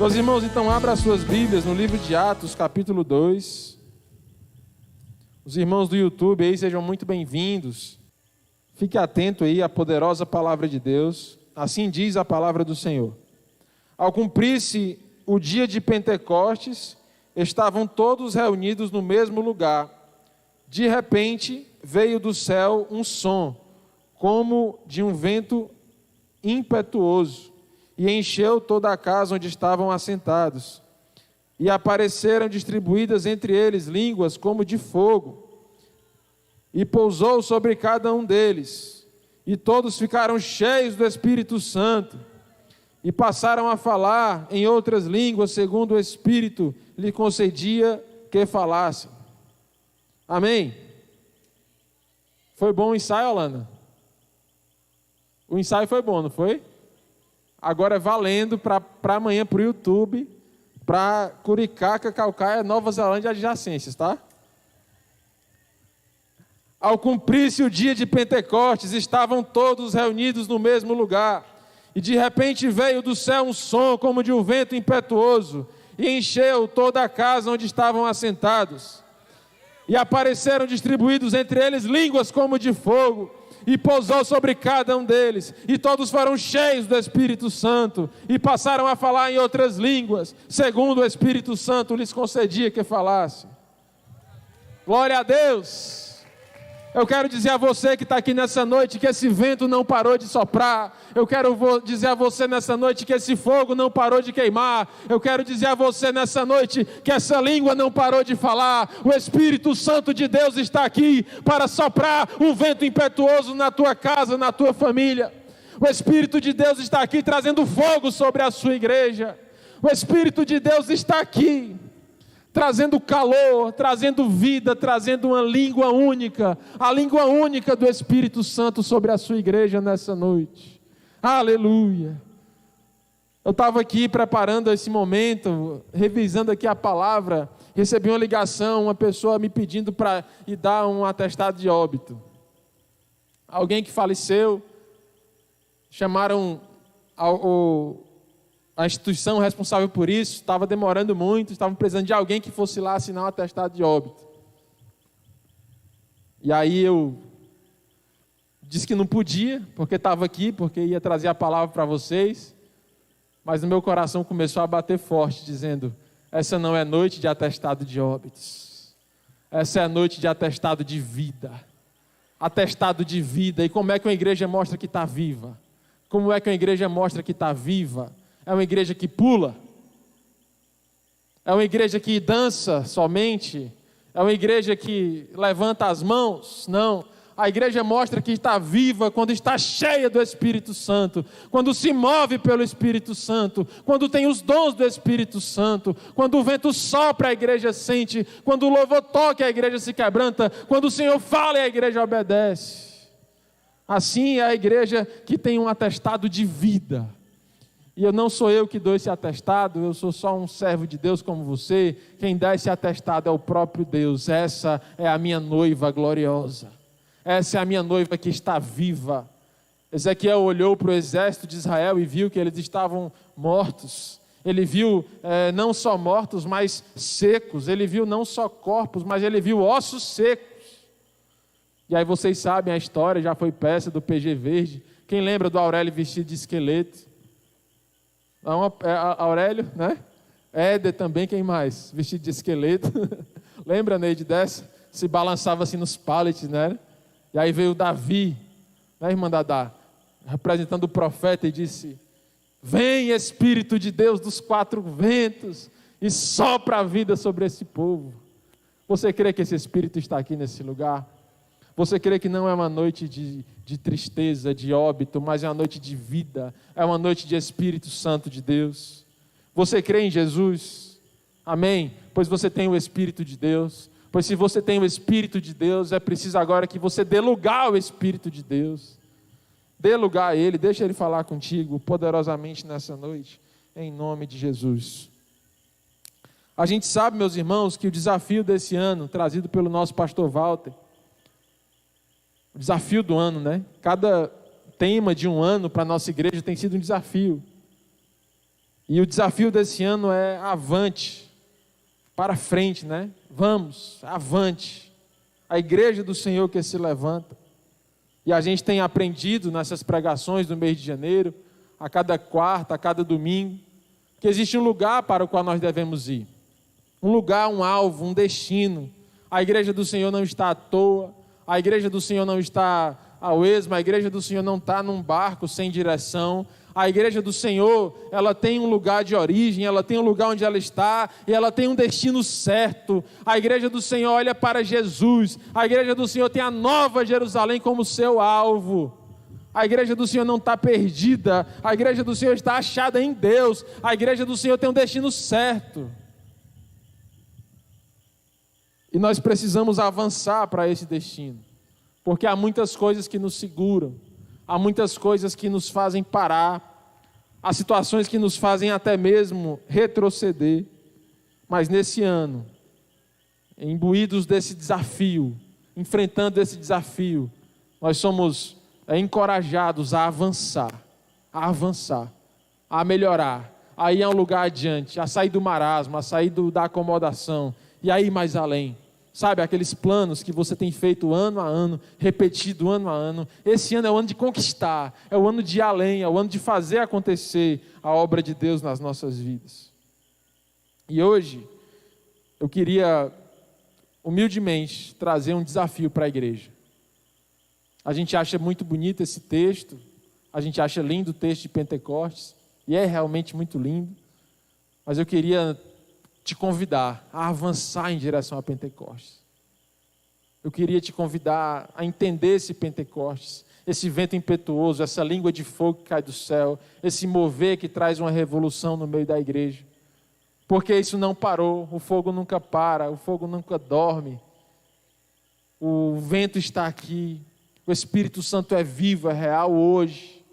Meus irmãos, então abra as suas Bíblias no livro de Atos, capítulo 2. Os irmãos do YouTube aí, sejam muito bem-vindos. Fique atento aí à poderosa palavra de Deus. Assim diz a palavra do Senhor. Ao cumprir-se o dia de Pentecostes, estavam todos reunidos no mesmo lugar. De repente, veio do céu um som, como de um vento impetuoso, e encheu toda a casa onde estavam assentados. E apareceram distribuídas entre eles línguas como de fogo, e pousou sobre cada um deles. E todos ficaram cheios do Espírito Santo, e passaram a falar em outras línguas, segundo o Espírito lhe concedia que falassem. Amém? Foi bom o ensaio, Alana? O ensaio foi bom, não foi? Agora é valendo para amanhã para o YouTube, para Curicaca, Caucaia, Nova Zelândia e adjacências, tá? Ao cumprir-se o dia de Pentecostes, estavam todos reunidos no mesmo lugar, e de repente veio do céu um som como de um vento impetuoso, e encheu toda a casa onde estavam assentados. E apareceram distribuídos entre eles línguas como de fogo, e pousou sobre cada um deles, e todos foram cheios do Espírito Santo, e passaram a falar em outras línguas, segundo o Espírito Santo lhes concedia que falassem. Glória a Deus! Eu quero dizer a você que está aqui nessa noite que esse vento não parou de soprar. Eu quero dizer a você nessa noite que esse fogo não parou de queimar. Eu quero dizer a você nessa noite que essa língua não parou de falar. O Espírito Santo de Deus está aqui para soprar um vento impetuoso na tua casa, na tua família. O Espírito de Deus está aqui trazendo fogo sobre a sua igreja. O Espírito de Deus está aqui trazendo calor, trazendo vida, trazendo uma língua única, a língua única do Espírito Santo sobre a sua igreja nessa noite. Aleluia! Eu estava aqui preparando esse momento, revisando aqui a palavra, recebi uma ligação, uma pessoa me pedindo para ir dar um atestado de óbito. Alguém que faleceu, chamaram a instituição responsável por isso, estava demorando muito, estavam precisando de alguém que fosse lá assinar um atestado de óbito. E aí eu disse que não podia, porque estava aqui, porque ia trazer a palavra para vocês, mas no meu coração começou a bater forte, dizendo: essa não é noite de atestado de óbitos, essa é a noite de atestado de vida. Atestado de vida. E como é que uma igreja mostra que está viva? Como é que uma igreja mostra que está viva? É uma igreja que pula? É uma igreja que dança somente? É uma igreja que levanta as mãos? Não. A igreja mostra que está viva quando está cheia do Espírito Santo, quando se move pelo Espírito Santo, quando tem os dons do Espírito Santo, quando o vento sopra, a igreja sente, quando o louvor toca, a igreja se quebranta, quando o Senhor fala, a igreja obedece. Assim é a igreja que tem um atestado de vida. E não sou eu que dou esse atestado, eu sou só um servo de Deus como você. Quem dá esse atestado é o próprio Deus. Essa é a minha noiva gloriosa. Essa é a minha noiva que está viva. Ezequiel olhou para o exército de Israel e viu que eles estavam mortos. Ele viu não só mortos, mas secos. Ele viu não só corpos, mas ele viu ossos secos. E aí vocês sabem a história, já foi peça do PG Verde. Quem lembra do Aurélio vestido de esqueleto? Aurélio, né? Éder também, quem mais? Vestido de esqueleto. Lembra, Neide, dessa? Se balançava assim nos pallets, né? E aí veio Davi, né, irmã Dadá, representando o profeta, e disse: vem, Espírito de Deus dos quatro ventos, e sopra a vida sobre esse povo. Você crê que esse Espírito está aqui nesse lugar? Você crê que não é uma noite de tristeza, de óbito, mas é uma noite de vida, é uma noite de Espírito Santo de Deus? Você crê em Jesus? Amém? Pois você tem o Espírito de Deus. Pois se você tem o Espírito de Deus, é preciso agora que você dê lugar ao Espírito de Deus. Dê lugar a Ele, deixa Ele falar contigo poderosamente nessa noite, em nome de Jesus. A gente sabe, meus irmãos, que o desafio desse ano, trazido pelo nosso pastor Walter, o desafio do ano, né? Cada tema de um ano para a nossa igreja tem sido um desafio. E o desafio desse ano é avante, para frente, né? Vamos, avante. A igreja do Senhor que se levanta. E a gente tem aprendido nessas pregações do mês de janeiro, a cada quarta, a cada domingo, que existe um lugar para o qual nós devemos ir. Um lugar, um alvo, um destino. A igreja do Senhor não está à toa, a igreja do Senhor não está ao esmo, a igreja do Senhor não está num barco sem direção. A igreja do Senhor, ela tem um lugar de origem, ela tem um lugar onde ela está, e ela tem um destino certo. A igreja do Senhor olha para Jesus, a igreja do Senhor tem a Nova Jerusalém como seu alvo. A igreja do Senhor não está perdida, a igreja do Senhor está achada em Deus, a igreja do Senhor tem um destino certo. E nós precisamos avançar para esse destino, porque há muitas coisas que nos seguram, há muitas coisas que nos fazem parar, há situações que nos fazem até mesmo retroceder. Mas nesse ano, imbuídos desse desafio, enfrentando esse desafio, nós somos encorajados a avançar, a melhorar, a ir a um lugar adiante, a sair do marasmo, a sair da acomodação e a ir mais além. Sabe, aqueles planos que você tem feito ano a ano, repetido ano a ano. Esse ano é o ano de conquistar, é o ano de ir além, é o ano de fazer acontecer a obra de Deus nas nossas vidas. E hoje, eu queria, humildemente, trazer um desafio para a igreja. A gente acha muito bonito esse texto, a gente acha lindo o texto de Pentecostes, e é realmente muito lindo, mas eu queria te convidar a avançar em direção a Pentecostes. Eu queria te convidar a entender esse Pentecostes, esse vento impetuoso, essa língua de fogo que cai do céu, esse mover que traz uma revolução no meio da igreja. Porque isso não parou, o fogo nunca para, o fogo nunca dorme. O vento está aqui, o Espírito Santo é vivo, é real hoje.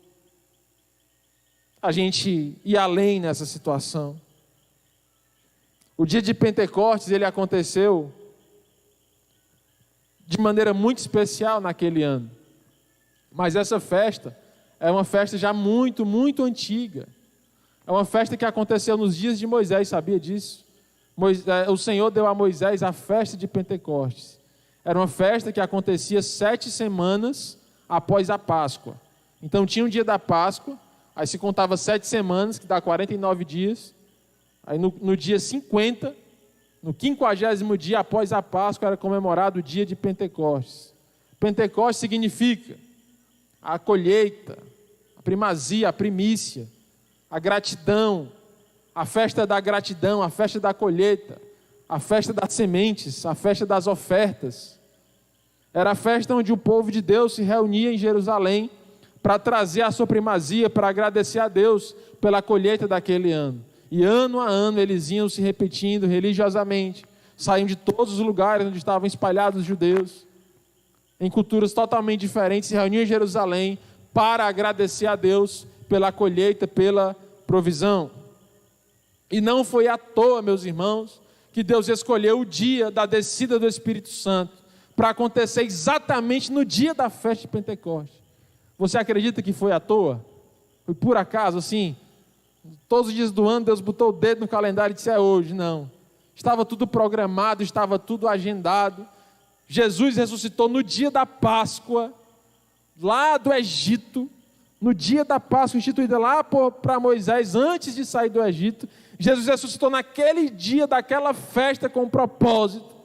A gente ir além nessa situação. O dia de Pentecostes, ele aconteceu de maneira muito especial naquele ano. Mas essa festa é uma festa já muito, muito antiga. É uma festa que aconteceu nos dias de Moisés, sabia disso? O Senhor deu a Moisés a festa de Pentecostes. Era uma festa que acontecia 7 semanas após a Páscoa. Então tinha um dia da Páscoa, aí se contava 7 semanas, que dá 49 dias. Aí no dia 50, no 50º dia após a Páscoa, era comemorado o dia de Pentecostes. Pentecostes significa a colheita, a primazia, a primícia, a gratidão, a festa da gratidão, a festa da colheita, a festa das sementes, a festa das ofertas. Era a festa onde o povo de Deus se reunia em Jerusalém para trazer a sua primazia, para agradecer a Deus pela colheita daquele ano. E ano a ano eles iam se repetindo religiosamente, saíam de todos os lugares onde estavam espalhados os judeus, em culturas totalmente diferentes, se reuniam em Jerusalém para agradecer a Deus pela colheita, pela provisão. E não foi à toa, meus irmãos, que Deus escolheu o dia da descida do Espírito Santo para acontecer exatamente no dia da festa de Pentecostes. Você acredita que foi à toa? Foi por acaso, assim? Todos os dias do ano Deus botou o dedo no calendário e disse: é hoje. Não, estava tudo programado, estava tudo agendado. Jesus ressuscitou no dia da Páscoa, lá do Egito, no dia da Páscoa instituída lá para Moisés, antes de sair do Egito. Jesus ressuscitou naquele dia daquela festa com um propósito.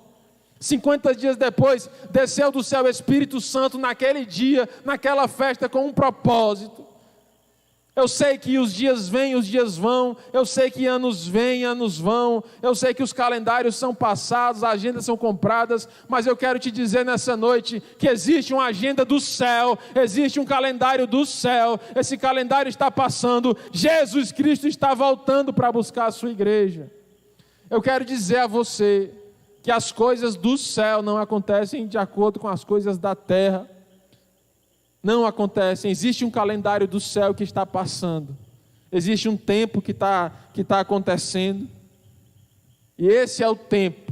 50 dias depois, desceu do céu o Espírito Santo naquele dia, naquela festa com um propósito. Eu sei que os dias vêm, os dias vão, eu sei que anos vêm, anos vão, eu sei que os calendários são passados, as agendas são compradas, mas eu quero te dizer nessa noite que existe uma agenda do céu, existe um calendário do céu, esse calendário está passando, Jesus Cristo está voltando para buscar a sua igreja. Eu quero dizer a você que as coisas do céu não acontecem de acordo com as coisas da terra. Não acontecem, existe um calendário do céu que está passando, existe um tempo que está acontecendo, e esse é o tempo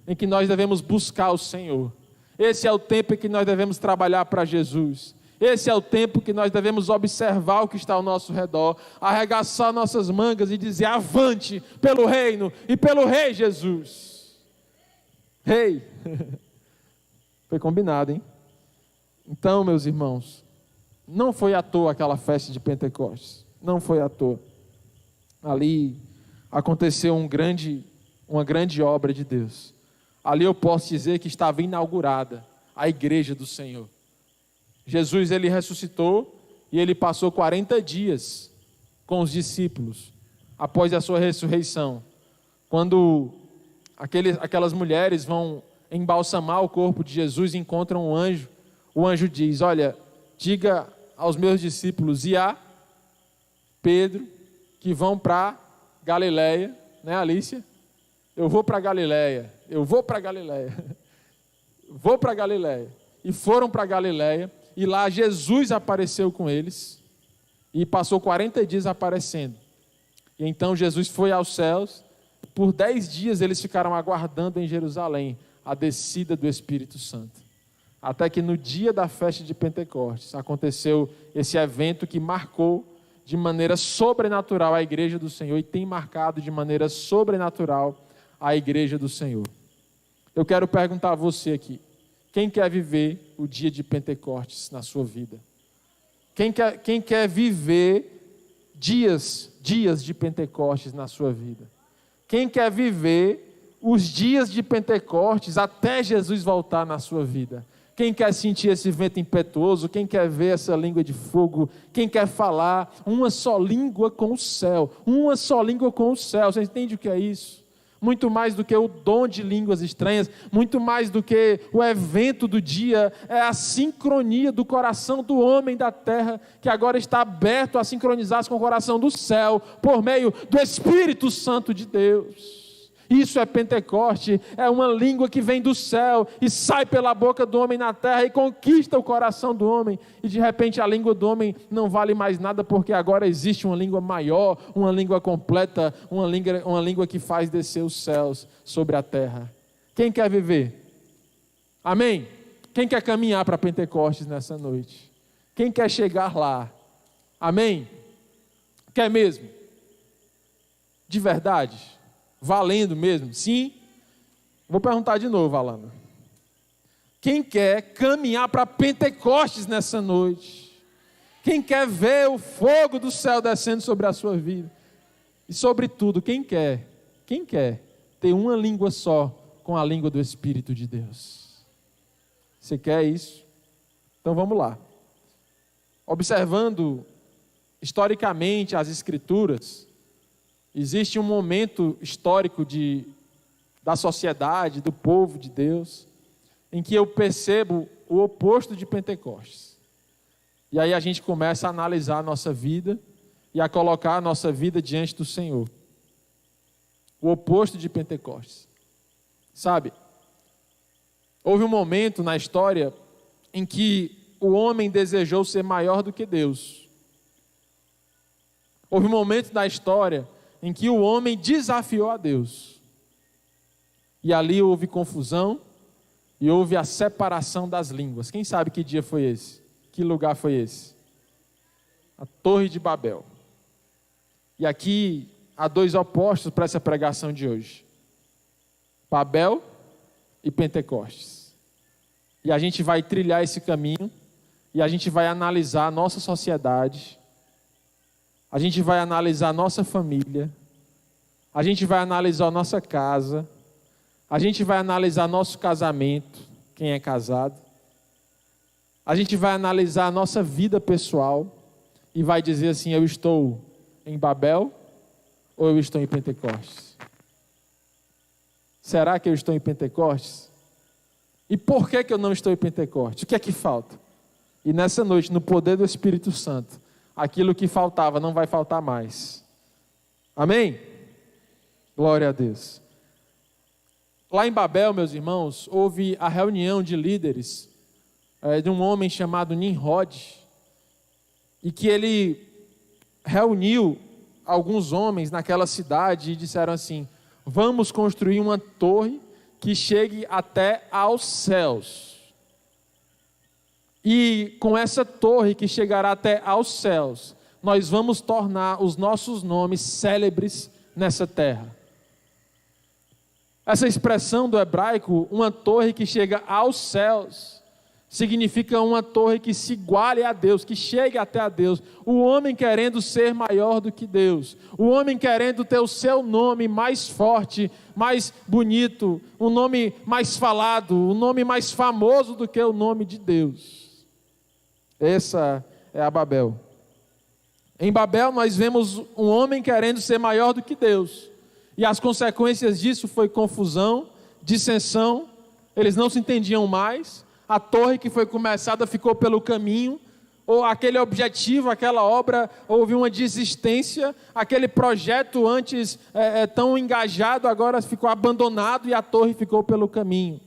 em que nós devemos buscar o Senhor, esse é o tempo em que nós devemos trabalhar para Jesus, Esse é o tempo que nós devemos observar o que está ao nosso redor, arregaçar nossas mangas e dizer: avante pelo reino e pelo Rei Jesus. Rei! Foi combinado, hein? Então, meus irmãos, não foi à toa aquela festa de Pentecostes. Não foi à toa. Ali aconteceu uma grande obra de Deus. Ali eu posso dizer que estava inaugurada a igreja do Senhor. Jesus, ele ressuscitou e ele passou 40 dias com os discípulos após a sua ressurreição. Quando aquelas mulheres vão embalsamar o corpo de Jesus e encontram um anjo, o anjo diz: olha, diga aos meus discípulos e a Pedro que vão para Galileia, né, Alícia? Eu vou para Galileia, vou para Galileia. E foram para Galileia, e lá Jesus apareceu com eles, e passou 40 dias aparecendo. E então Jesus foi aos céus, por 10 dias eles ficaram aguardando em Jerusalém a descida do Espírito Santo. Até que no dia da festa de Pentecostes aconteceu esse evento que marcou de maneira sobrenatural a igreja do Senhor, e tem marcado de maneira sobrenatural a igreja do Senhor. Eu quero perguntar a você aqui: quem quer viver o dia de Pentecostes na sua vida? Quem quer viver dias de Pentecostes na sua vida? Quem quer viver os dias de Pentecostes até Jesus voltar na sua vida? Quem quer sentir esse vento impetuoso? Quem quer ver essa língua de fogo? Quem quer falar uma só língua com o céu? Uma só língua com o céu. Você entende o que é isso? Muito mais do que o dom de línguas estranhas, muito mais do que o evento do dia, é a sincronia do coração do homem da terra, que agora está aberto a sincronizar-se com o coração do céu, por meio do Espírito Santo de Deus. Isso é Pentecoste, é uma língua que vem do céu e sai pela boca do homem na terra e conquista o coração do homem. E de repente a língua do homem não vale mais nada, porque agora existe uma língua maior, uma língua completa, uma língua que faz descer os céus sobre a terra. Quem quer viver? Amém? Quem quer caminhar para Pentecostes nessa noite? Quem quer chegar lá? Amém? Quer mesmo? De verdade? Valendo mesmo? Sim? Vou perguntar de novo, Alana. Quem quer caminhar para Pentecostes nessa noite? Quem quer ver o fogo do céu descendo sobre a sua vida? E sobretudo, quem quer ter uma língua só com a língua do Espírito de Deus? Você quer isso? Então vamos lá. Observando historicamente as Escrituras, existe um momento histórico da sociedade, do povo de Deus, em que eu percebo o oposto de Pentecostes. E aí a gente começa a analisar a nossa vida e a colocar a nossa vida diante do Senhor. O oposto de Pentecostes. Sabe, houve um momento na história em que o homem desejou ser maior do que Deus. Houve um momento na história em que o homem desafiou a Deus. E ali houve confusão e houve a separação das línguas. Quem sabe que dia foi esse? Que lugar foi esse? A Torre de Babel. E aqui há dois opostos para essa pregação de hoje: Babel e Pentecostes. E a gente vai trilhar esse caminho e a gente vai analisar a nossa sociedade. A gente vai analisar a nossa família, a gente vai analisar a nossa casa, a gente vai analisar nosso casamento, quem é casado, a gente vai analisar a nossa vida pessoal e vai dizer assim: eu estou em Babel ou eu estou em Pentecostes? Será que eu estou em Pentecostes? E por que eu não estou em Pentecostes? O que é que falta? E nessa noite, no poder do Espírito Santo, aquilo que faltava não vai faltar mais. Amém? Glória a Deus. Lá em Babel, meus irmãos, houve a reunião de líderes de um homem chamado Nimrod, e que ele reuniu alguns homens naquela cidade e disseram assim: vamos construir uma torre que chegue até aos céus. E com essa torre que chegará até aos céus, nós vamos tornar os nossos nomes célebres nessa terra. Essa expressão do hebraico, uma torre que chega aos céus, significa uma torre que se iguale a Deus, que chegue até a Deus. O homem querendo ser maior do que Deus, o homem querendo ter o seu nome mais forte, mais bonito, um nome mais falado, um nome mais famoso do que o nome de Deus. Essa é a Babel. Em Babel nós vemos um homem querendo ser maior do que Deus. E as consequências disso foi confusão, dissensão, eles não se entendiam mais, a torre que foi começada ficou pelo caminho, ou aquele objetivo, aquela obra, houve uma desistência, aquele projeto antes tão engajado, agora ficou abandonado e a torre ficou pelo caminho.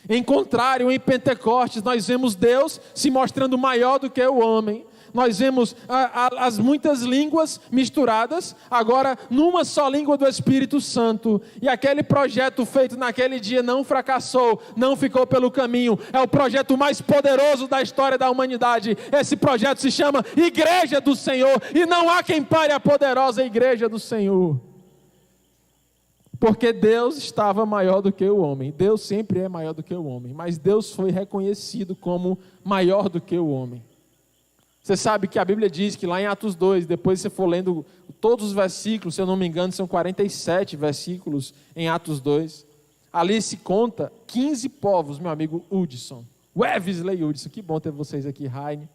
Em contrário, em Pentecostes, nós vemos Deus se mostrando maior do que o homem. Nós vemos as muitas línguas misturadas, agora numa só língua do Espírito Santo. E aquele projeto feito naquele dia não fracassou, não ficou pelo caminho. É o projeto mais poderoso da história da humanidade. Esse projeto se chama Igreja do Senhor. E não há quem pare a poderosa Igreja do Senhor. Porque Deus estava maior do que o homem. Deus sempre é maior do que o homem. Mas Deus foi reconhecido como maior do que o homem. Você sabe que a Bíblia diz que lá em Atos 2, depois você for lendo todos os versículos, se eu não me engano, são 47 versículos em Atos 2. Ali se conta 15 povos, meu amigo Hudson. Wesley Hudson, que bom ter vocês aqui, Raine.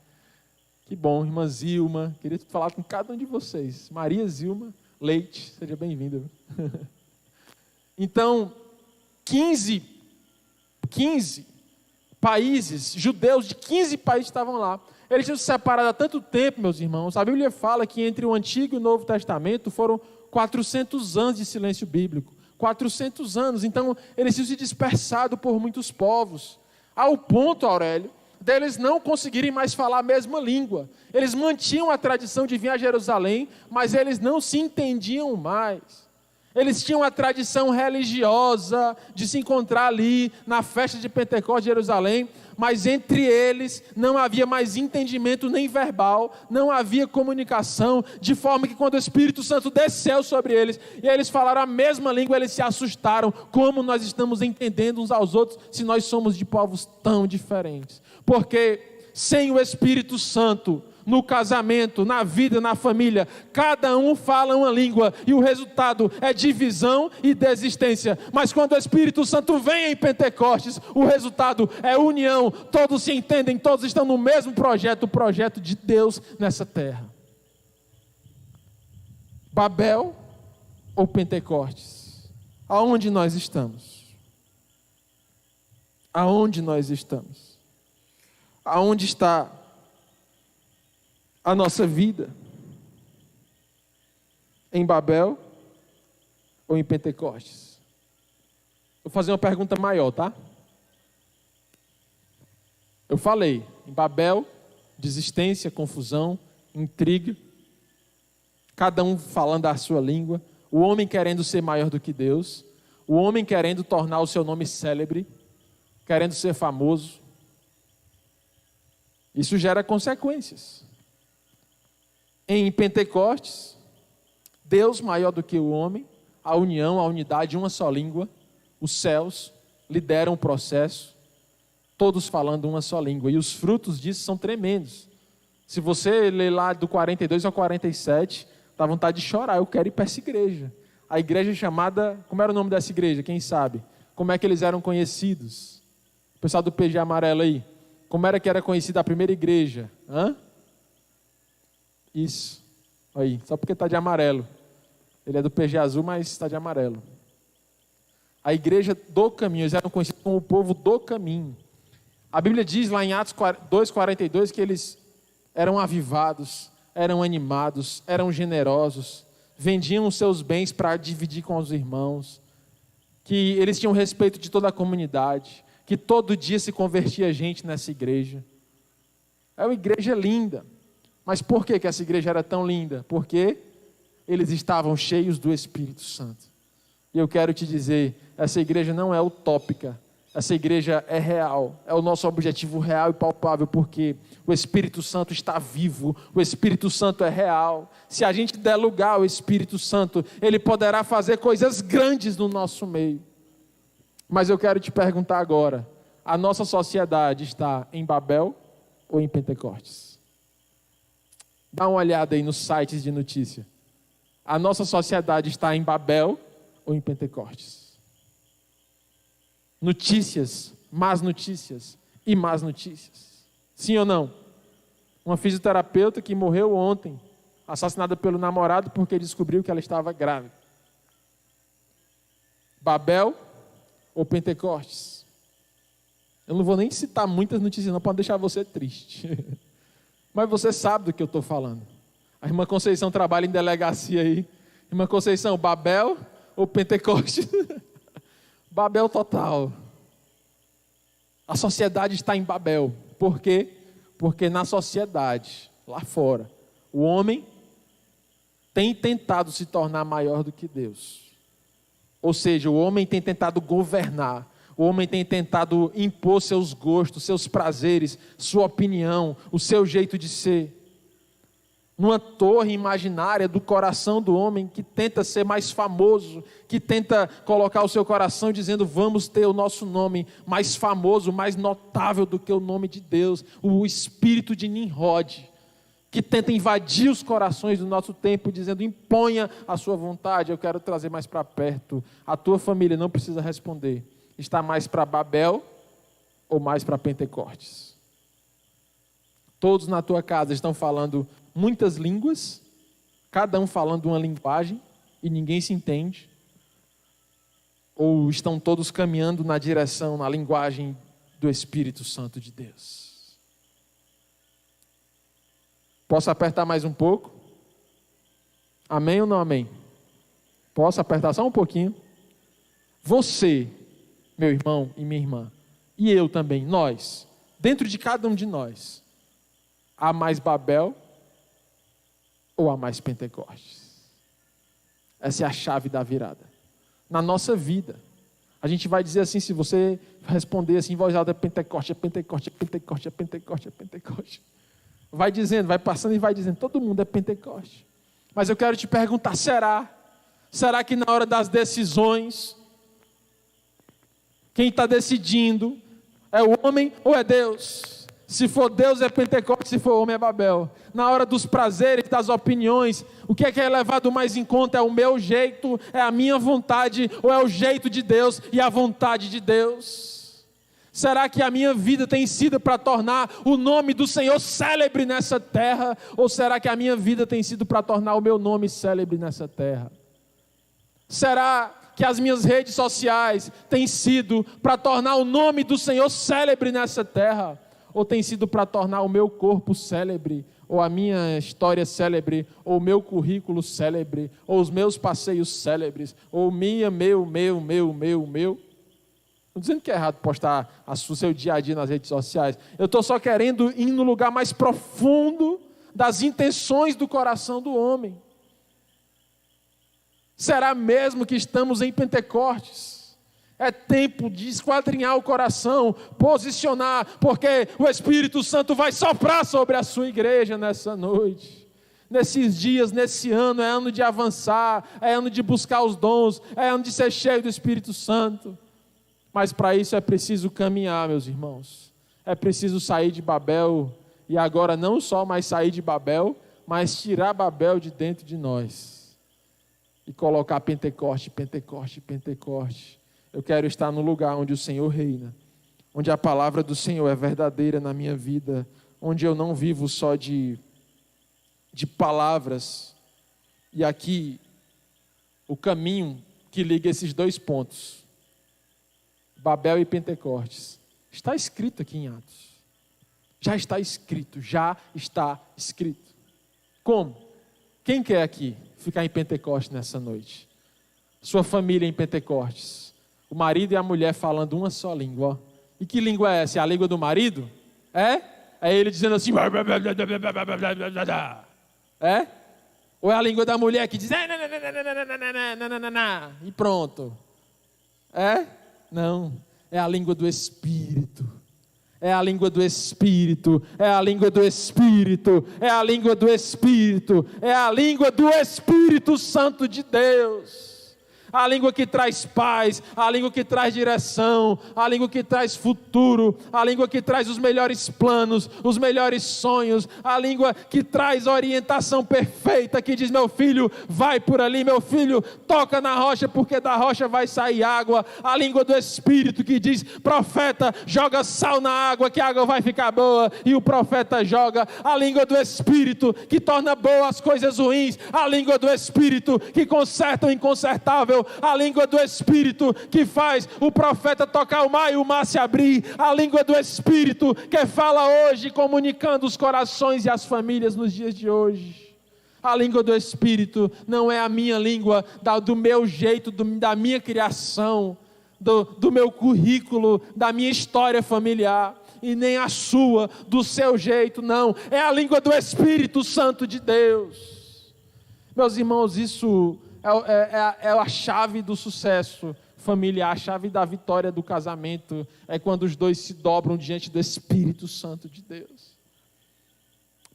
Que bom, irmã Zilma. Queria falar com cada um de vocês. Maria Zilma Leite, seja bem-vinda. Então, 15 países, judeus de 15 países estavam lá. Eles tinham se separado há tanto tempo, meus irmãos. A Bíblia fala que entre o Antigo e o Novo Testamento foram 400 anos de silêncio bíblico. 400 anos. Então, eles tinham se dispersado por muitos povos. Ao ponto, Aurélio, deles não conseguirem mais falar a mesma língua. Eles mantinham a tradição de vir a Jerusalém, mas eles não se entendiam mais. Eles tinham a tradição religiosa de se encontrar ali na festa de Pentecostes de Jerusalém, mas entre eles não havia mais entendimento nem verbal, não havia comunicação, de forma que quando o Espírito Santo desceu sobre eles, e eles falaram a mesma língua, eles se assustaram. Como nós estamos entendendo uns aos outros, se nós somos de povos tão diferentes? Porque sem o Espírito Santo, no casamento, na vida, na família, cada um fala uma língua e o resultado é divisão e desistência. Mas quando o Espírito Santo vem em Pentecostes, o resultado é união, todos se entendem, todos estão no mesmo projeto, o projeto de Deus nessa terra. Babel ou Pentecostes? Aonde nós estamos? Aonde nós estamos? Aonde está a nossa vida? Em Babel ou em Pentecostes? Vou fazer uma pergunta maior, tá? Eu falei, em Babel, desistência, confusão, intriga, cada um falando a sua língua, o homem querendo ser maior do que Deus, o homem querendo tornar o seu nome célebre, querendo ser famoso. Isso gera consequências. Em Pentecostes, Deus maior do que o homem, a união, a unidade, uma só língua, os céus lideram o processo, todos falando uma só língua, e os frutos disso são tremendos. Se você ler lá do 42 ao 47, dá vontade de chorar. Eu quero ir para essa igreja. A igreja chamada, como era o nome dessa igreja? Quem sabe? Como é que eles eram conhecidos? O pessoal do PG amarelo aí. Como era que era conhecida a primeira igreja? Isso. Aí, só porque está de amarelo. Ele é do PG azul, mas está de amarelo. A igreja do caminho, eles eram conhecidos como o povo do caminho. A Bíblia diz lá em Atos 2:42 que eles eram avivados, eram animados, eram generosos, vendiam os seus bens para dividir com os irmãos, que eles tinham respeito de toda a comunidade, que todo dia se convertia gente nessa igreja. É uma igreja linda. Mas por que essa igreja era tão linda? Porque eles estavam cheios do Espírito Santo. E eu quero te dizer, essa igreja não é utópica, essa igreja é real, é o nosso objetivo real e palpável, porque o Espírito Santo está vivo, o Espírito Santo é real. Se a gente der lugar ao Espírito Santo, ele poderá fazer coisas grandes no nosso meio. Mas eu quero te perguntar agora, a nossa sociedade está em Babel ou em Pentecostes? Dá uma olhada aí nos sites de notícia. A nossa sociedade está em Babel ou em Pentecostes? Notícias, más notícias e más notícias. Sim ou não? Uma fisioterapeuta que morreu ontem, assassinada pelo namorado porque descobriu que ela estava grávida. Babel ou Pentecostes? Eu não vou nem citar muitas notícias, não, para deixar você triste. Mas você sabe do que eu estou falando. A irmã Conceição trabalha em delegacia aí. Irmã Conceição, Babel ou Pentecostes? Babel total. A sociedade está em Babel. Por quê? Porque na sociedade, lá fora, o homem tem tentado se tornar maior do que Deus. Ou seja, o homem tem tentado governar. O homem tem tentado impor seus gostos, seus prazeres, sua opinião, o seu jeito de ser. Numa torre imaginária do coração do homem que tenta ser mais famoso, que tenta colocar o seu coração dizendo: vamos ter o nosso nome mais famoso, mais notável do que o nome de Deus. O espírito de Nimrod, que tenta invadir os corações do nosso tempo dizendo: imponha a sua vontade. Eu quero trazer mais para perto. A tua família não precisa responder. Está mais para Babel ou mais para Pentecostes? Todos na tua casa estão falando muitas línguas, cada um falando uma linguagem e ninguém se entende? Ou estão todos caminhando na direção, na linguagem do Espírito Santo de Deus? Posso apertar mais um pouco? Amém ou não amém? Posso apertar só um pouquinho? Você, meu irmão e minha irmã, e eu também, nós, dentro de cada um de nós, há mais Babel ou há mais Pentecostes? Essa é a chave da virada. Na nossa vida, a gente vai dizer assim, se você responder assim em voz alta: é Pentecoste, é Pentecoste, é Pentecoste, é Pentecoste, é Pentecoste. Vai dizendo, vai passando e vai dizendo, todo mundo é Pentecoste. Mas eu quero te perguntar, será? Será que na hora das decisões, quem está decidindo é o homem ou é Deus? Se for Deus é Pentecostes, se for homem é Babel. Na hora dos prazeres, das opiniões, o que é levado mais em conta? É o meu jeito, é a minha vontade, ou é o jeito de Deus e a vontade de Deus? Será que a minha vida tem sido para tornar o nome do Senhor célebre nessa terra? Ou será que a minha vida tem sido para tornar o meu nome célebre nessa terra? Será que as minhas redes sociais têm sido para tornar o nome do Senhor célebre nessa terra? Ou tem sido para tornar o meu corpo célebre, ou a minha história célebre, ou o meu currículo célebre, ou os meus passeios célebres, ou meu. Não dizendo que é errado postar o seu dia a dia nas redes sociais. Eu estou só querendo ir no lugar mais profundo das intenções do coração do homem. Será mesmo que estamos em Pentecostes? É tempo de esquadrinhar o coração, posicionar, porque o Espírito Santo vai soprar sobre a sua igreja nessa noite. Nesses dias, nesse ano, é ano de avançar, é ano de buscar os dons, é ano de ser cheio do Espírito Santo. Mas para isso é preciso caminhar, meus irmãos. É preciso sair de Babel, e agora não só mais sair de Babel, mas tirar Babel de dentro de nós. E colocar Pentecoste, Pentecoste, Pentecoste. Eu quero estar no lugar onde o Senhor reina, onde a palavra do Senhor é verdadeira na minha vida, onde eu não vivo só de palavras. E aqui, o caminho que liga esses dois pontos, Babel e Pentecostes, está escrito aqui em Atos. Já está escrito, já está escrito. Como? Quem quer aqui ficar em Pentecostes nessa noite? Sua família em Pentecostes. O marido e a mulher falando uma só língua. Ó. E que língua é essa? É a língua do marido? É? É ele dizendo assim... É? Ou é a língua da mulher que diz... E pronto. É? Não. é a língua do Espírito. É a língua do Espírito, é a língua do Espírito, é a língua do Espírito, é a língua do Espírito Santo de Deus. A língua que traz paz, a língua que traz direção, a língua que traz futuro, a língua que traz os melhores planos, os melhores sonhos, a língua que traz orientação perfeita, que diz: meu filho, vai por ali, meu filho, toca na rocha, porque da rocha vai sair água. A língua do Espírito que diz: profeta, joga sal na água, que a água vai ficar boa, e o profeta joga. A língua do Espírito que torna boas as coisas ruins, a língua do Espírito que conserta o inconsertável, a língua do Espírito que faz o profeta tocar o mar e o mar se abrir, a língua do Espírito que fala hoje, comunicando os corações e as famílias nos dias de hoje. A língua do Espírito não é a minha língua, do meu jeito, da minha criação, do meu currículo, da minha história familiar, e nem a sua, do seu jeito, não. É a língua do Espírito Santo de Deus. Meus irmãos, isso é a chave do sucesso familiar, a chave da vitória do casamento, é quando os dois se dobram diante do Espírito Santo de Deus.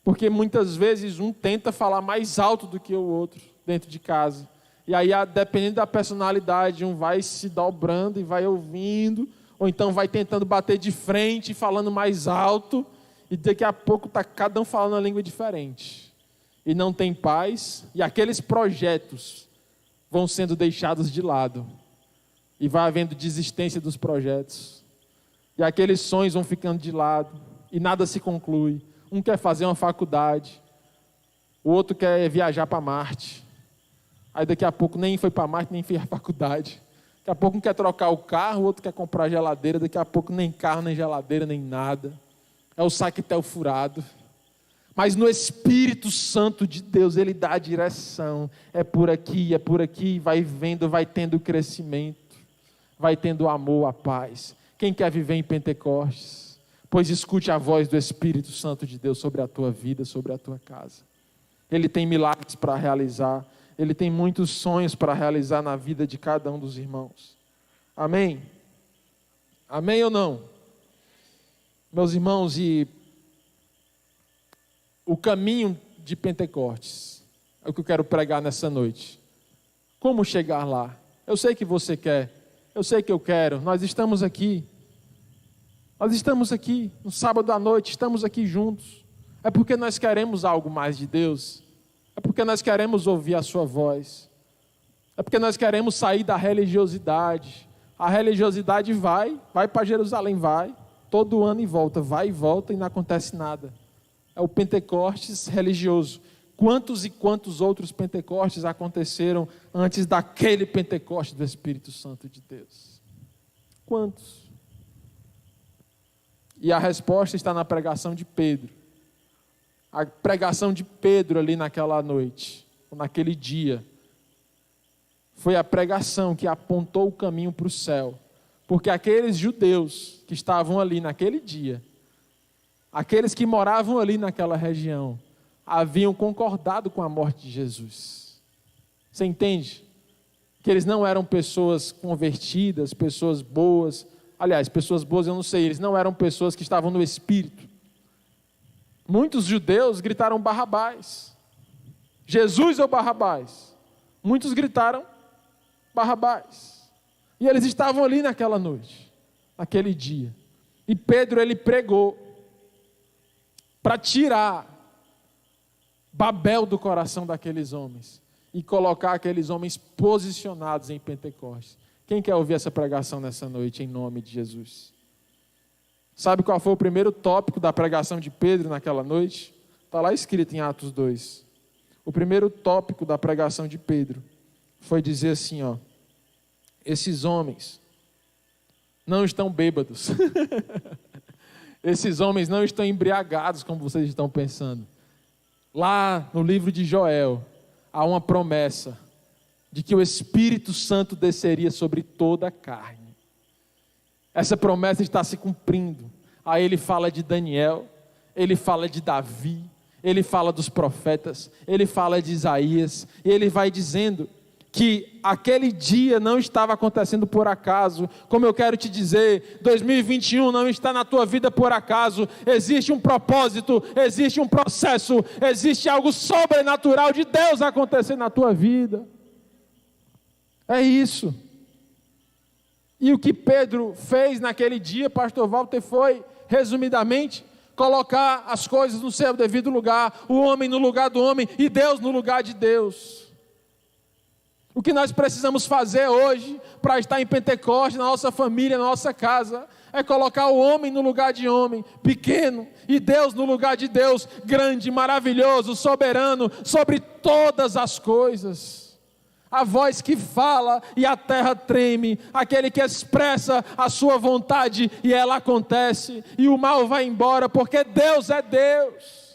Porque muitas vezes um tenta falar mais alto do que o outro dentro de casa, e aí, dependendo da personalidade, um vai se dobrando e vai ouvindo, ou então vai tentando bater de frente, falando mais alto, e daqui a pouco está cada um falando uma língua diferente, e não tem paz, e aqueles projetos vão sendo deixados de lado, e vai havendo desistência dos projetos, e aqueles sonhos vão ficando de lado, e nada se conclui. Um quer fazer uma faculdade, o outro quer viajar para Marte, aí daqui a pouco nem foi para Marte, nem fez a faculdade. Daqui a pouco um quer trocar o carro, o outro quer comprar geladeira, daqui a pouco nem carro, nem geladeira, nem nada. É o saquetel furado. Mas no Espírito Santo de Deus, Ele dá a direção. É por aqui, vai vendo, vai tendo crescimento, vai tendo amor, a paz. Quem quer viver em Pentecostes? Pois escute a voz do Espírito Santo de Deus sobre a tua vida, sobre a tua casa. Ele tem milagres para realizar, Ele tem muitos sonhos para realizar na vida de cada um dos irmãos. Amém? Amém ou não? Meus irmãos, e o caminho de Pentecostes é o que eu quero pregar nessa noite. Como chegar lá? Eu sei que você quer, eu sei que eu quero. Nós estamos aqui no sábado à noite, estamos aqui juntos. É porque nós queremos algo mais de Deus. É porque nós queremos ouvir a sua voz. É porque nós queremos sair da religiosidade. A religiosidade vai para Jerusalém, vai, todo ano e volta, vai e volta e não acontece nada. É o Pentecostes religioso. Quantos e quantos outros Pentecostes aconteceram antes daquele Pentecostes do Espírito Santo de Deus? Quantos? E a resposta está na pregação de Pedro. A pregação de Pedro ali naquela noite, ou naquele dia, foi a pregação que apontou o caminho para o céu. Porque aqueles judeus que estavam ali naquele dia, aqueles que moravam ali naquela região, haviam concordado com a morte de Jesus. Você entende? Que eles não eram pessoas convertidas, pessoas boas. Aliás, pessoas boas eu não sei, eles não eram pessoas que estavam no Espírito. Muitos judeus gritaram Barrabás. Jesus ou Barrabás? Muitos gritaram Barrabás. E eles estavam ali naquela noite, naquele dia. E Pedro, ele pregou para tirar Babel do coração daqueles homens e colocar aqueles homens posicionados em Pentecostes. Quem quer ouvir essa pregação nessa noite, em nome de Jesus? Sabe qual foi o primeiro tópico da pregação de Pedro naquela noite? Está lá escrito em Atos 2. O primeiro tópico da pregação de Pedro foi dizer assim, ó: esses homens não estão bêbados. Esses homens não estão embriagados como vocês estão pensando. Lá no livro de Joel, há uma promessa de que o Espírito Santo desceria sobre toda a carne. Essa promessa está se cumprindo. Aí ele fala de Daniel, ele fala de Davi, ele fala dos profetas, ele fala de Isaías, e ele vai dizendo que aquele dia não estava acontecendo por acaso. Como eu quero te dizer, 2021 não está na tua vida por acaso. Existe um propósito, existe um processo, existe algo sobrenatural de Deus acontecendo na tua vida. É isso. E o que Pedro fez naquele dia, pastor Walter, foi, resumidamente, colocar as coisas no seu devido lugar, o homem no lugar do homem e Deus no lugar de Deus. O que nós precisamos fazer hoje, para estar em Pentecostes, na nossa família, na nossa casa, é colocar o homem no lugar de homem, pequeno, e Deus no lugar de Deus, grande, maravilhoso, soberano, sobre todas as coisas. A voz que fala e a terra treme, aquele que expressa a sua vontade e ela acontece, e o mal vai embora, porque Deus é Deus.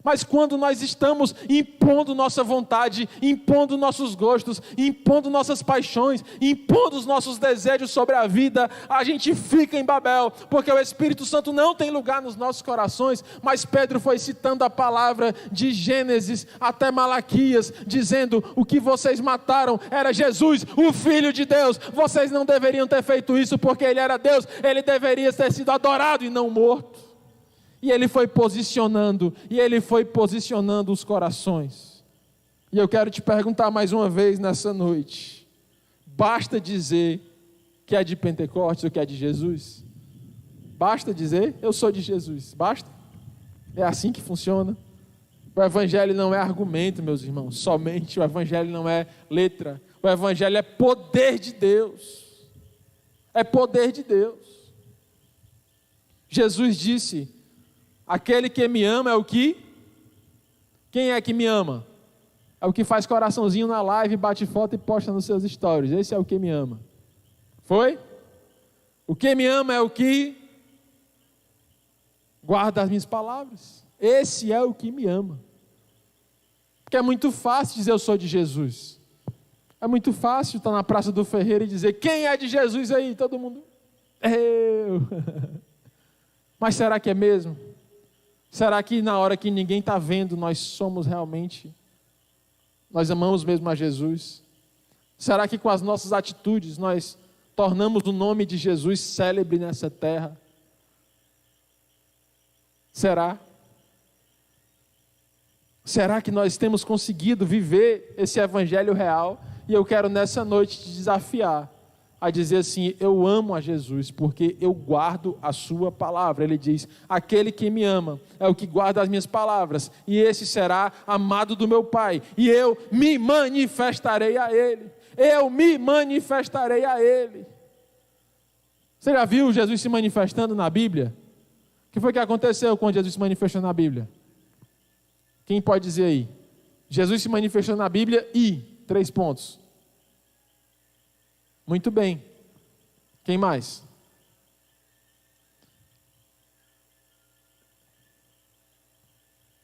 Mas quando nós estamos impondo nossa vontade, impondo nossos gostos, impondo nossas paixões, impondo os nossos desejos sobre a vida, a gente fica em Babel, porque o Espírito Santo não tem lugar nos nossos corações. Mas Pedro foi citando a palavra de Gênesis até Malaquias, dizendo: o que vocês mataram era Jesus, o Filho de Deus. Vocês não deveriam ter feito isso, porque Ele era Deus, Ele deveria ter sido adorado e não morto. E ele foi posicionando os corações. E eu quero te perguntar mais uma vez nessa noite: basta dizer que é de Pentecostes ou que é de Jesus? Basta dizer, eu sou de Jesus, basta? É assim que funciona? O Evangelho não é argumento, meus irmãos, somente. O Evangelho não é letra. O Evangelho é poder de Deus. É poder de Deus. Jesus disse: aquele que me ama é o que? Quem é que me ama? É o que faz coraçãozinho na live, bate foto e posta nos seus stories. Esse é o que me ama. Foi? O que me ama é o que guarda as minhas palavras. Esse é o que me ama. Porque é muito fácil dizer eu sou de Jesus. É muito fácil estar na Praça do Ferreira e dizer: quem é de Jesus aí? Todo mundo: eu. Mas será que é mesmo? Será que na hora que ninguém está vendo, nós amamos mesmo a Jesus? Será que com as nossas atitudes nós tornamos o nome de Jesus célebre nessa terra? Será? Será que nós temos conseguido viver esse evangelho real? E eu quero nessa noite te desafiar a dizer assim: eu amo a Jesus porque eu guardo a sua palavra. Ele diz: aquele que me ama é o que guarda as minhas palavras, e esse será amado do meu Pai, e eu me manifestarei a ele. Eu me manifestarei a ele. Você já viu Jesus se manifestando na Bíblia? O que foi que aconteceu quando Jesus se manifestou na Bíblia? Quem pode dizer aí? Jesus se manifestou na Bíblia e 3 pontos. Muito bem. Quem mais?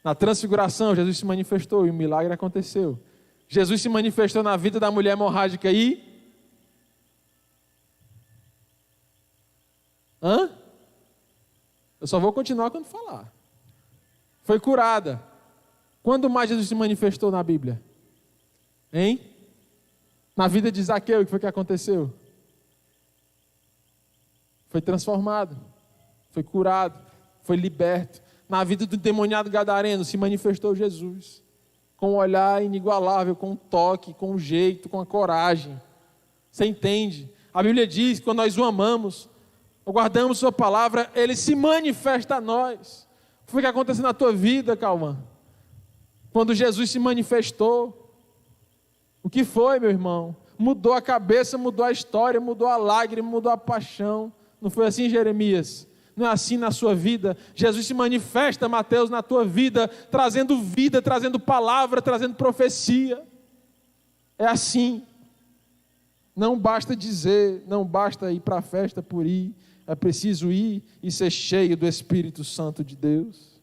Na transfiguração, Jesus se manifestou e o milagre aconteceu. Jesus se manifestou na vida da mulher hemorrágica e... Eu só vou continuar quando falar. Foi curada. Quando mais Jesus se manifestou na Bíblia? Hein? Na vida de Zaqueu, o que foi que aconteceu? Foi transformado, foi curado, foi liberto. Na vida do endemoniado gadareno se manifestou Jesus, com um olhar inigualável, com um toque, com um jeito, com a coragem. Você entende? A Bíblia diz que quando nós o amamos, guardamos sua palavra, ele se manifesta a nós. O que foi que aconteceu na tua vida, Calma? Quando Jesus se manifestou, o que foi, meu irmão? Mudou a cabeça, mudou a história, mudou a lágrima, mudou a paixão. Não foi assim, Jeremias? Não é assim na sua vida? Jesus se manifesta, Mateus, na tua vida, trazendo palavra, trazendo profecia. É assim. Não basta dizer, não basta ir para a festa por ir. É preciso ir e ser cheio do Espírito Santo de Deus.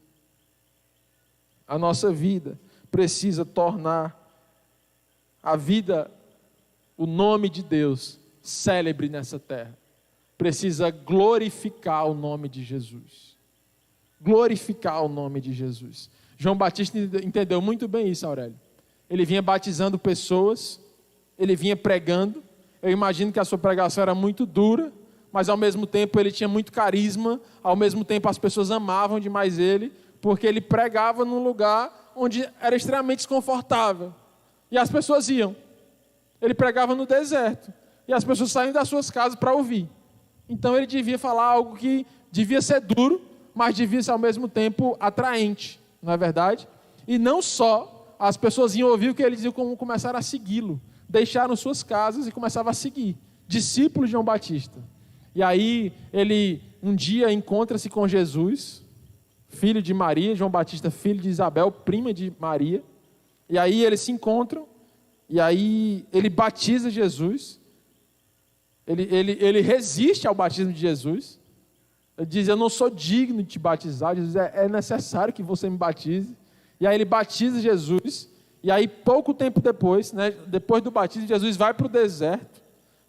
A nossa vida precisa tornar a vida, o nome de Deus, célebre nessa terra. Precisa glorificar o nome de Jesus. Glorificar o nome de Jesus. João Batista entendeu muito bem isso, Aurélio. Ele vinha batizando pessoas ele vinha pregando. Eu imagino que a sua pregação era muito dura, mas ao mesmo tempo ele tinha muito carisma, ao mesmo tempo as pessoas amavam demais ele, porque ele pregava num lugar onde era extremamente desconfortável. E as pessoas iam. Ele pregava no deserto. E as pessoas saíam das suas casas para ouvir. Então ele devia falar algo que devia ser duro, mas devia ser ao mesmo tempo atraente, não é verdade? E não só as pessoas iam ouvir o que ele dizia, como começaram a segui-lo. Deixaram suas casas e começavam a seguir. Discípulos de João Batista. E aí ele um dia encontra-se com Jesus, filho de Maria, João Batista, filho de Isabel, prima de Maria. E aí eles se encontram, e aí ele batiza Jesus. Ele resiste ao batismo de Jesus. Ele diz, eu não sou digno de te batizar. Jesus, é necessário que você me batize. E aí ele batiza Jesus. E aí pouco tempo depois, né, depois do batismo, Jesus vai para o deserto.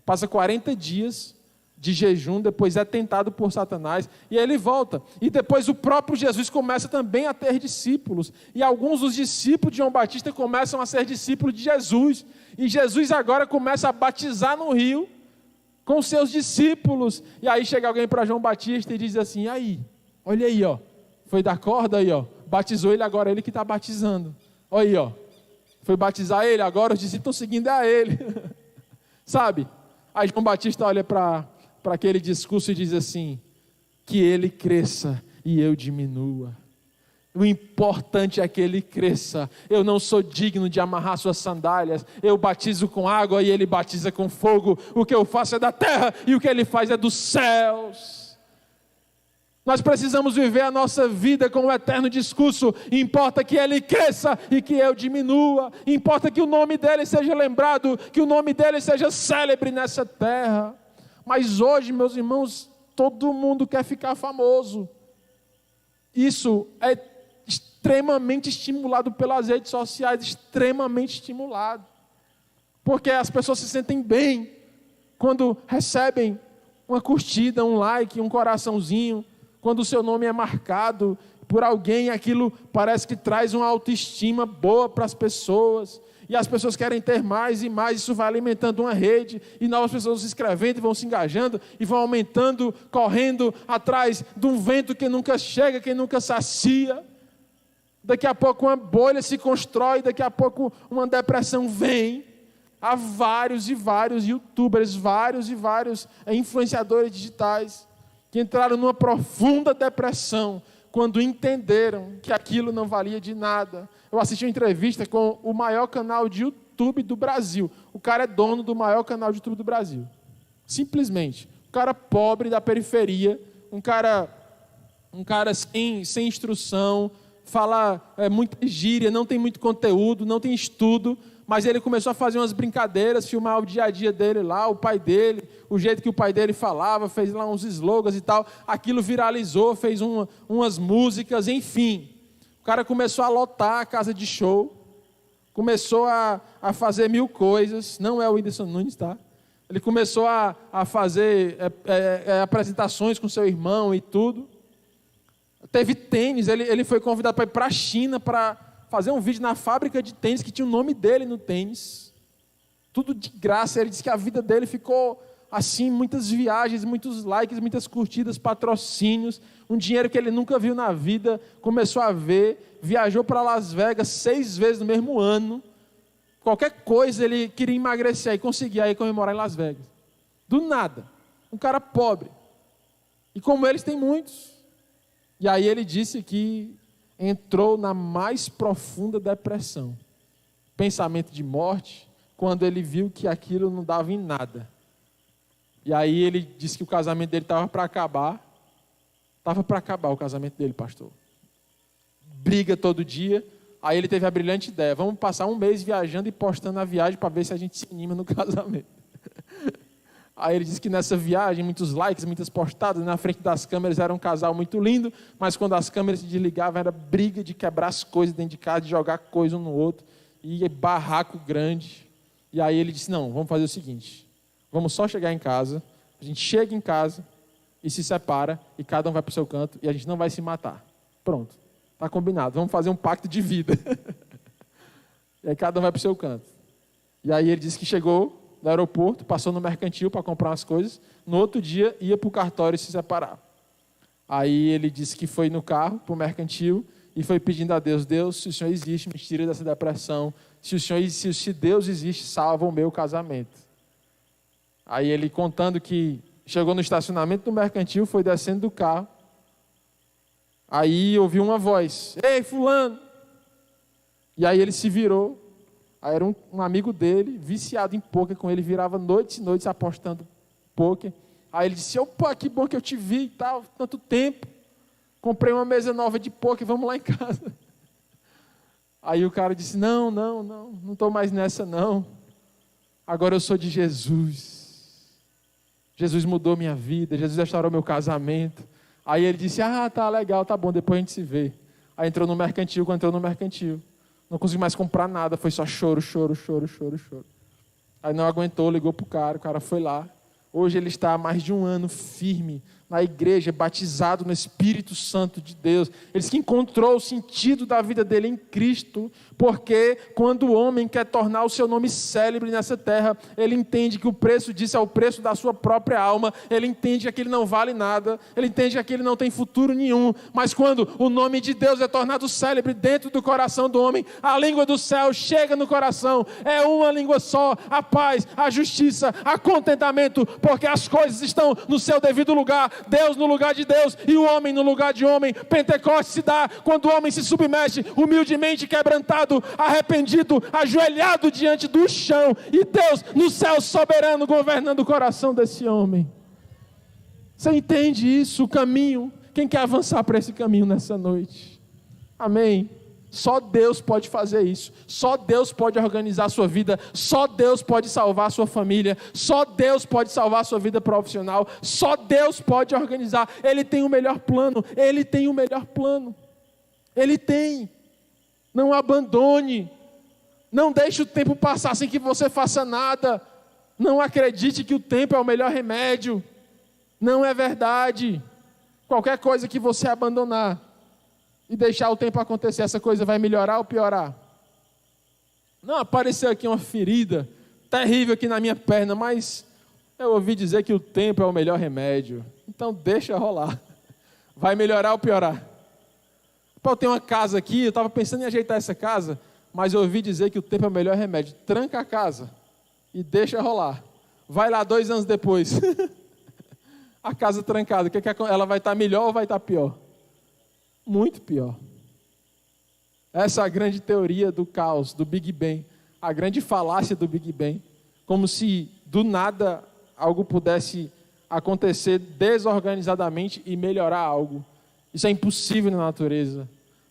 Passa 40 dias de jejum, depois é tentado por Satanás. E aí ele volta. E depois o próprio Jesus começa também a ter discípulos. E alguns dos discípulos de João Batista começam a ser discípulos de Jesus. E Jesus agora começa a batizar no rio com seus discípulos. E aí chega alguém para João Batista e diz assim, aí, olha aí, ó, foi da corda aí, ó, batizou ele, agora ele que está batizando. Olha aí, ó, foi batizar ele, agora os discípulos estão seguindo a ele. Sabe? Aí João Batista olha para aquele discurso e diz assim, que ele cresça e eu diminua. O importante é que ele cresça. Eu não sou digno de amarrar suas sandálias. Eu batizo com água e ele batiza com fogo. O que eu faço é da terra e o que ele faz é dos céus. Nós precisamos viver a nossa vida com o eterno discurso. Importa que ele cresça e que eu diminua. Importa que o nome dele seja lembrado, que o nome dele seja célebre nessa terra. Mas hoje, meus irmãos, todo mundo quer ficar famoso. Isso é extremamente estimulado pelas redes sociais, extremamente estimulado. Porque as pessoas se sentem bem quando recebem uma curtida, um like, um coraçãozinho, quando o seu nome é marcado por alguém, aquilo parece que traz uma autoestima boa para as pessoas. E as pessoas querem ter mais e mais, isso vai alimentando uma rede, e novas pessoas vão se inscrevendo, e vão se engajando, e vão aumentando, correndo atrás de um vento que nunca chega, que nunca sacia. Daqui a pouco uma bolha se constrói, daqui a pouco uma depressão vem. Há vários e vários youtubers, vários e vários influenciadores digitais, que entraram numa profunda depressão, quando entenderam que aquilo não valia de nada. Eu assisti uma entrevista com o maior canal de YouTube do Brasil. O cara é dono do maior canal de YouTube do Brasil. Simplesmente. Um cara pobre da periferia, um cara sem instrução, fala muita gíria, não tem muito conteúdo, não tem estudo, mas ele começou a fazer umas brincadeiras, filmar o dia a dia dele lá, o pai dele, o jeito que o pai dele falava, fez lá uns slogans e tal, aquilo viralizou, fez umas músicas, enfim. O cara começou a lotar a casa de show, começou a fazer mil coisas, não é o Whindersson Nunes, tá? Ele começou a fazer apresentações com seu irmão e tudo. Teve tênis, ele foi convidado para ir para a China para fazer um vídeo na fábrica de tênis que tinha o nome dele no tênis. Tudo de graça. Ele disse que a vida dele ficou assim, muitas viagens, muitos likes, muitas curtidas, patrocínios, um dinheiro que ele nunca viu na vida, começou a ver, viajou para Las Vegas 6 vezes no mesmo ano. Qualquer coisa ele queria emagrecer e conseguia aí comemorar em Las Vegas. Do nada. Um cara pobre. E como eles tem muitos. E aí ele disse que entrou na mais profunda depressão, pensamento de morte, quando ele viu que aquilo não dava em nada. E aí ele disse que o casamento dele estava para acabar. Estava para acabar o casamento dele, pastor. Briga todo dia. Aí ele teve a brilhante ideia, vamos passar 1 mês viajando e postando a viagem para ver se a gente se anima no casamento. Aí ele disse que nessa viagem, muitos likes, muitas postadas, na frente das câmeras era um casal muito lindo, mas quando as câmeras se desligavam era briga de quebrar as coisas dentro de casa, de jogar coisa um no outro, e barraco grande. E aí ele disse, não, vamos fazer o seguinte, vamos só chegar em casa, a gente chega em casa e se separa, e cada um vai para o seu canto, e a gente não vai se matar. Pronto, está combinado, vamos fazer um pacto de vida. E aí cada um vai para o seu canto. E aí ele disse que chegou no aeroporto, passou no mercantil para comprar umas coisas, no outro dia ia para o cartório se separar. Aí ele disse que foi no carro, para o mercantil, e foi pedindo a Deus: Deus, se o Senhor existe, me tira dessa depressão. Se Deus existe, salva o meu casamento. Aí ele contando que chegou no estacionamento do mercantil, foi descendo do carro. Aí ouviu uma voz: ei, fulano! E aí ele se virou. Aí era um amigo dele, viciado em pôquer com ele, virava noites e noites apostando pôquer. Aí ele disse: opa, que bom que eu te vi e tal, tanto tempo. Comprei uma mesa nova de pôquer, vamos lá em casa. Aí o cara disse: não estou mais nessa não. Agora eu sou de Jesus. Jesus mudou minha vida, Jesus restaurou meu casamento. Aí ele disse: tá legal, tá bom, depois a gente se vê. Aí entrou no mercantil, quando entrou no mercantil, não conseguiu mais comprar nada, foi só choro. Aí não aguentou, ligou pro cara, o cara foi lá. Hoje ele está há mais de um ano firme na igreja, batizado no Espírito Santo de Deus. Ele disse que encontrou o sentido da vida dele em Cristo, porque quando o homem quer tornar o seu nome célebre nessa terra, ele entende que o preço disso é o preço da sua própria alma, ele entende que aquele não vale nada, ele entende que aquele não tem futuro nenhum, mas quando o nome de Deus é tornado célebre dentro do coração do homem, a língua do céu chega no coração, é uma língua só: a paz, a justiça, a contentamento, porque as coisas estão no seu devido lugar, Deus no lugar de Deus e o homem no lugar de homem. Pentecostes se dá quando o homem se submete humildemente, quebrantado, arrependido, ajoelhado diante do chão, e Deus no céu soberano governando o coração desse homem. Você entende isso? O caminho. Quem quer avançar para esse caminho nessa noite? Amém? Só Deus pode fazer isso, só Deus pode organizar a sua vida, só Deus pode salvar a sua família, só Deus pode salvar a sua vida profissional, só Deus pode organizar. Ele tem o melhor plano, Ele tem o melhor plano, Ele tem. Não abandone, não deixe o tempo passar sem que você faça nada, não acredite que o tempo é o melhor remédio, não é verdade. Qualquer coisa que você abandonar e deixar o tempo acontecer, essa coisa vai melhorar ou piorar? Não, apareceu aqui uma ferida terrível aqui na minha perna, mas eu ouvi dizer que o tempo é o melhor remédio, então deixa rolar. Vai melhorar ou piorar? Eu tenho uma casa aqui, eu estava pensando em ajeitar essa casa, mas eu ouvi dizer que o tempo é o melhor remédio. Tranca a casa e deixa rolar. Vai lá 2 anos depois, a casa trancada, ela vai estar melhor ou vai estar pior? Muito pior. Essa é a grande teoria do caos, do Big Bang, a grande falácia do Big Bang, como se do nada algo pudesse acontecer desorganizadamente e melhorar algo. Isso é impossível na natureza.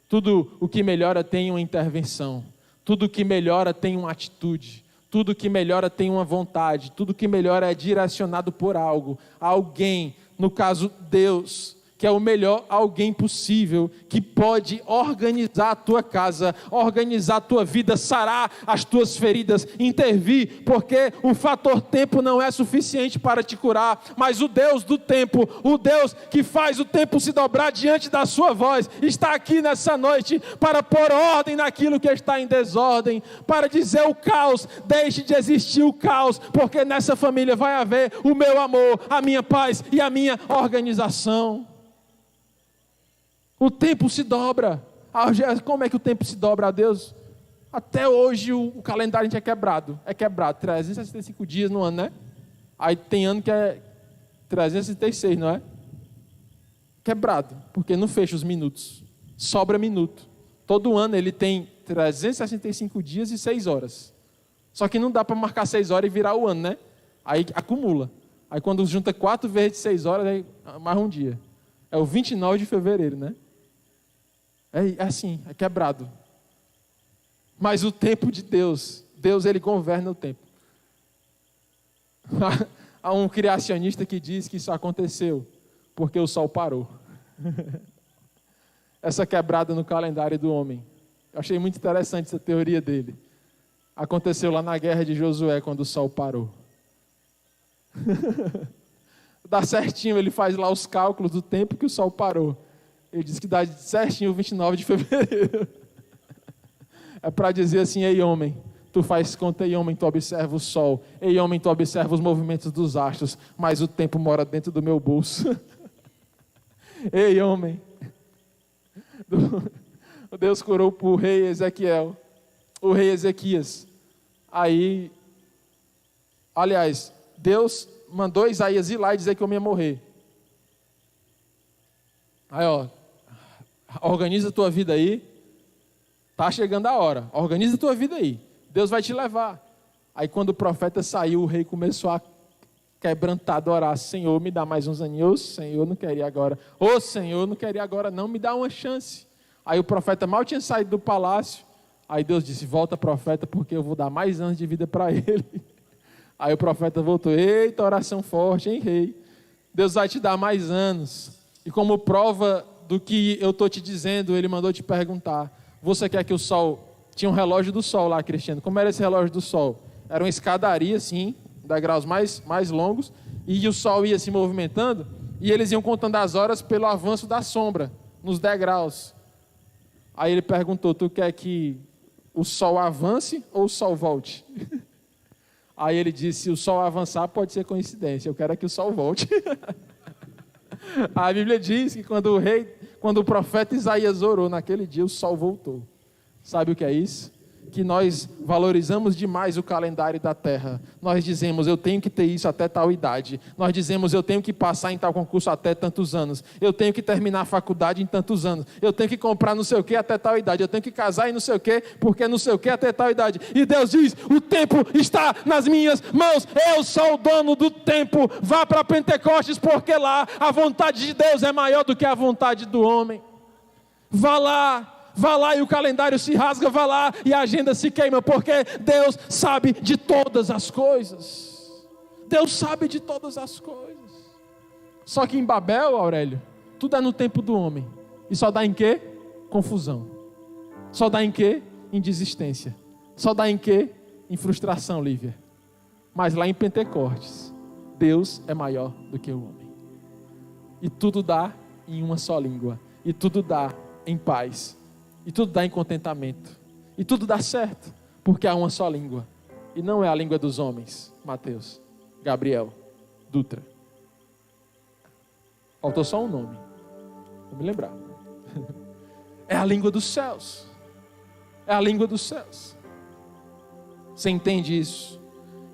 Tudo o que melhora tem uma intervenção, tudo o que melhora tem uma atitude, tudo o que melhora tem uma vontade, tudo o que melhora é direcionado por algo, alguém, no caso Deus, que é o melhor alguém possível, que pode organizar a tua casa, organizar a tua vida, sarar as tuas feridas, intervir, porque o fator tempo não é suficiente para te curar, mas o Deus do tempo, o Deus que faz o tempo se dobrar diante da sua voz, está aqui nessa noite para pôr ordem naquilo que está em desordem, para dizer o caos, deixe de existir o caos, porque nessa família vai haver o meu amor, a minha paz e a minha organização. O tempo se dobra. Como é que o tempo se dobra a Deus? Até hoje o calendário a gente é quebrado. 365 dias no ano, né? Aí tem ano que é 366, não é? Quebrado, porque não fecha os minutos. Sobra minuto. Todo ano ele tem 365 dias e 6 horas. Só que não dá para marcar 6 horas e virar o ano, né? Aí acumula. Aí quando junta 4 vezes 6 horas, aí mais um dia. É o 29 de fevereiro, né? É assim, é quebrado. Mas o tempo de Deus, ele governa o tempo. Há um criacionista que diz que isso aconteceu porque o sol parou. Essa quebrada no calendário do homem. Eu achei muito interessante essa teoria dele. Aconteceu lá na guerra de Josué, quando o sol parou. Dá certinho, ele faz lá os cálculos do tempo que o sol parou. Ele diz que dá certinho o 29 de fevereiro. É para dizer assim: ei homem, Tu faz conta, ei homem, tu observa o sol. Ei homem, tu observa os movimentos dos astros. Mas o tempo mora dentro do meu bolso. Ei homem. Deus curou o rei Ezequiel. O rei Ezequias. Aí, aliás, Deus mandou Isaías ir lá e dizer que eu ia morrer. Aí, organiza a tua vida aí. Tá chegando a hora. Organiza a tua vida aí. Deus vai te levar. Aí quando o profeta saiu, o rei começou a quebrantado orar. Senhor, me dá mais uns aninhos. Senhor, não queria agora. Senhor, não queria agora não. Me dá uma chance. Aí o profeta mal tinha saído do palácio. Aí Deus disse, volta profeta, porque eu vou dar mais anos de vida para ele. Aí o profeta voltou. Eita, oração forte, hein, rei? Deus vai te dar mais anos. E como prova do que eu estou te dizendo, ele mandou te perguntar. Você quer que o sol... Tinha um relógio do sol lá, Cristiano. Como era esse relógio do sol? Era uma escadaria, assim, degraus mais longos, e o sol ia se movimentando, e eles iam contando as horas pelo avanço da sombra, nos degraus. Aí ele perguntou, tu quer que o sol avance ou o sol volte? Aí ele disse, se o sol avançar pode ser coincidência, eu quero é que o sol volte. A Bíblia diz que quando o profeta Isaías orou naquele dia, o sol voltou. Sabe o que é isso? Que nós valorizamos demais o calendário da terra. Nós dizemos, eu tenho que ter isso até tal idade. Nós dizemos, eu tenho que passar em tal concurso até tantos anos. Eu tenho que terminar a faculdade em tantos anos. Eu tenho que comprar não sei o que até tal idade. Eu tenho que casar em não sei o que, porque não sei o que até tal idade. E Deus diz, o tempo está nas minhas mãos. Eu sou o dono do tempo. Vá para Pentecostes, porque lá a vontade de Deus é maior do que a vontade do homem. Vá lá e o calendário se rasga, vá lá e a agenda se queima, porque Deus sabe de todas as coisas. Deus sabe de todas as coisas. Só que em Babel, Aurélio, tudo é no tempo do homem. E só dá em quê? Confusão. Só dá em quê? Em desistência. Só dá em quê? Em frustração, Lívia. Mas lá em Pentecostes, Deus é maior do que o homem. E tudo dá em uma só língua. E tudo dá em paz. E tudo dá em contentamento. E tudo dá certo. Porque há uma só língua. E não é a língua dos homens. Mateus, Gabriel, Dutra. Faltou só um nome. Vou me lembrar. É a língua dos céus. É a língua dos céus. Você entende isso?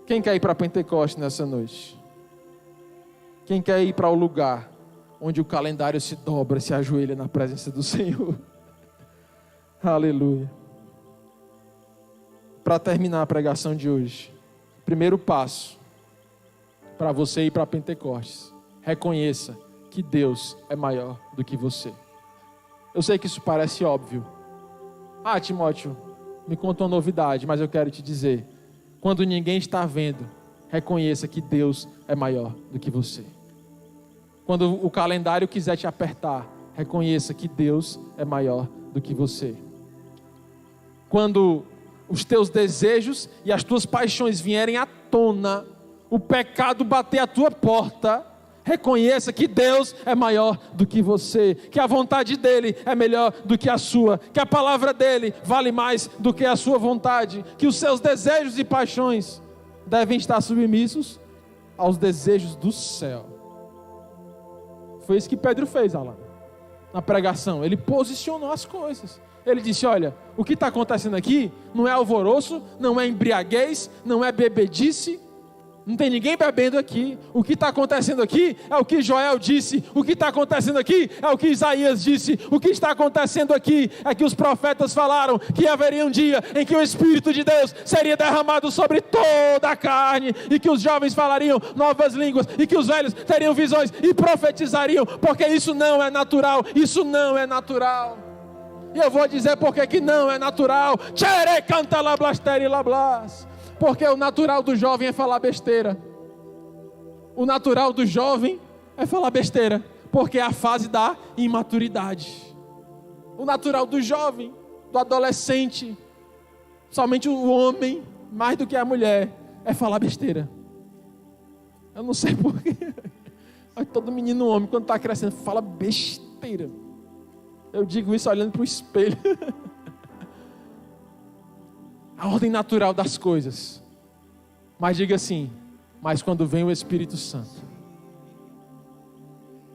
Quem quer ir para Pentecostes nessa noite? Quem quer ir para o lugar onde o calendário se dobra, se ajoelha na presença do Senhor? Aleluia. Para terminar a pregação de hoje, primeiro passo para você ir para Pentecostes: reconheça que Deus é maior do que você. Eu sei que isso parece óbvio. Timóteo, me conta uma novidade, mas eu quero te dizer: quando ninguém está vendo, reconheça que Deus é maior do que você. Quando o calendário quiser te apertar, reconheça que Deus é maior do que você. Quando os teus desejos e as tuas paixões vierem à tona, o pecado bater à tua porta, reconheça que Deus é maior do que você, que a vontade dele é melhor do que a sua, que a palavra dele vale mais do que a sua vontade, que os seus desejos e paixões devem estar submissos aos desejos do céu. Foi isso que Pedro fez, Alan, na pregação. Ele posicionou as coisas. Ele disse, olha, o que está acontecendo aqui não é alvoroço, não é embriaguez, não é bebedice, não tem ninguém bebendo aqui. O que está acontecendo aqui é o que Joel disse. O que está acontecendo aqui é o que Isaías disse. O que está acontecendo aqui é que os profetas falaram que haveria um dia em que o Espírito de Deus seria derramado sobre toda a carne, e que os jovens falariam novas línguas, e que os velhos teriam visões e profetizariam, porque isso não é natural. Isso não é natural. E eu vou dizer porque que não é natural. Tchere canta la blasteri la blas. Porque o natural do jovem é falar besteira. O natural do jovem é falar besteira, porque é a fase da imaturidade. O natural do jovem, do adolescente, somente o homem, mais do que a mulher, é falar besteira. Eu não sei porquê. Todo menino homem, quando está crescendo, fala besteira. Eu digo isso olhando para o espelho. A ordem natural das coisas. Mas diga assim, mas quando vem o Espírito Santo.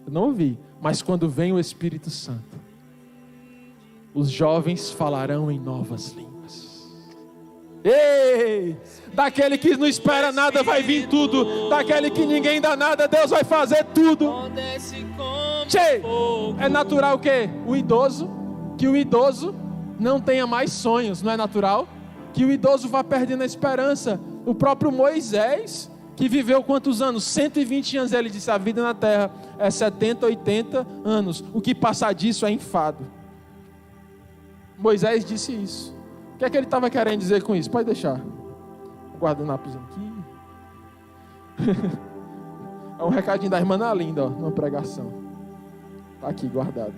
Eu não ouvi, mas quando vem o Espírito Santo, os jovens falarão em novas línguas. Ei! Daquele que não espera nada vai vir tudo. Daquele que ninguém dá nada, Deus vai fazer tudo. Tchê! É natural o quê? Que o idoso não tenha mais sonhos, não é natural? Que o idoso vá perdendo a esperança. O próprio Moisés, que viveu quantos anos? 120 anos, ele disse, a vida na terra é 70, 80 anos. O que passar disso é enfado. Moisés disse isso. O que é que ele estava querendo dizer com isso? Pode deixar. Guardanapozinho aqui. É um recadinho da irmã Nalinda, ó, numa pregação. Está aqui guardado.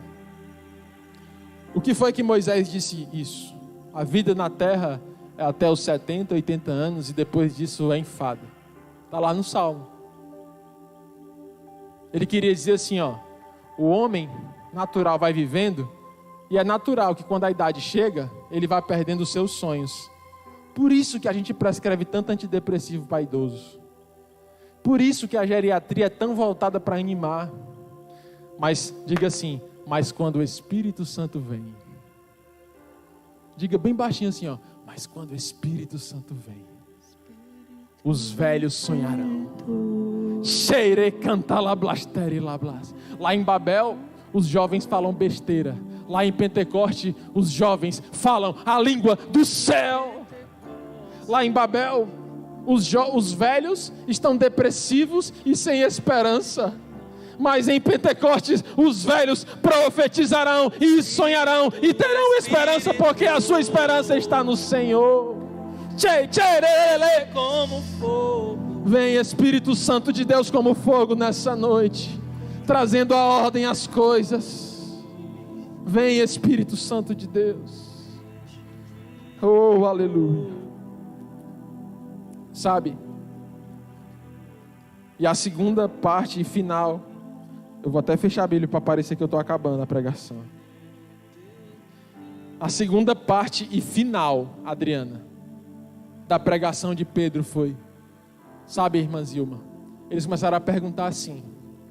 O que foi que Moisés disse isso? A vida na terra é até os 70, 80 anos e depois disso é enfado. Está lá no Salmo. Ele queria dizer assim, ó, o homem natural vai vivendo e é natural que quando a idade chega, ele vai perdendo os seus sonhos. Por isso que a gente prescreve tanto antidepressivo para idosos. Por isso que a geriatria é tão voltada para animar. Mas diga assim, mas quando o Espírito Santo vem. Diga bem baixinho assim, ó, mas quando o Espírito Santo vem, os velhos sonharão. Cheire canta lá blastere lá blas. Lá em Babel, os jovens falam besteira. Lá em Pentecoste, os jovens falam a língua do céu. Lá em Babel, os velhos estão depressivos e sem esperança. Mas em Pentecostes, os velhos profetizarão e sonharão e terão esperança, porque a sua esperança está no Senhor. Como fogo. Vem Espírito Santo de Deus como fogo nessa noite, trazendo a ordem às coisas. Vem Espírito Santo de Deus. Oh, aleluia. Sabe? E a segunda parte final, eu vou até fechar a Bíblia para parecer que eu estou acabando a pregação. A segunda parte e final, Adriana, da pregação de Pedro foi, sabe, irmã Zilma, eles começaram a perguntar assim,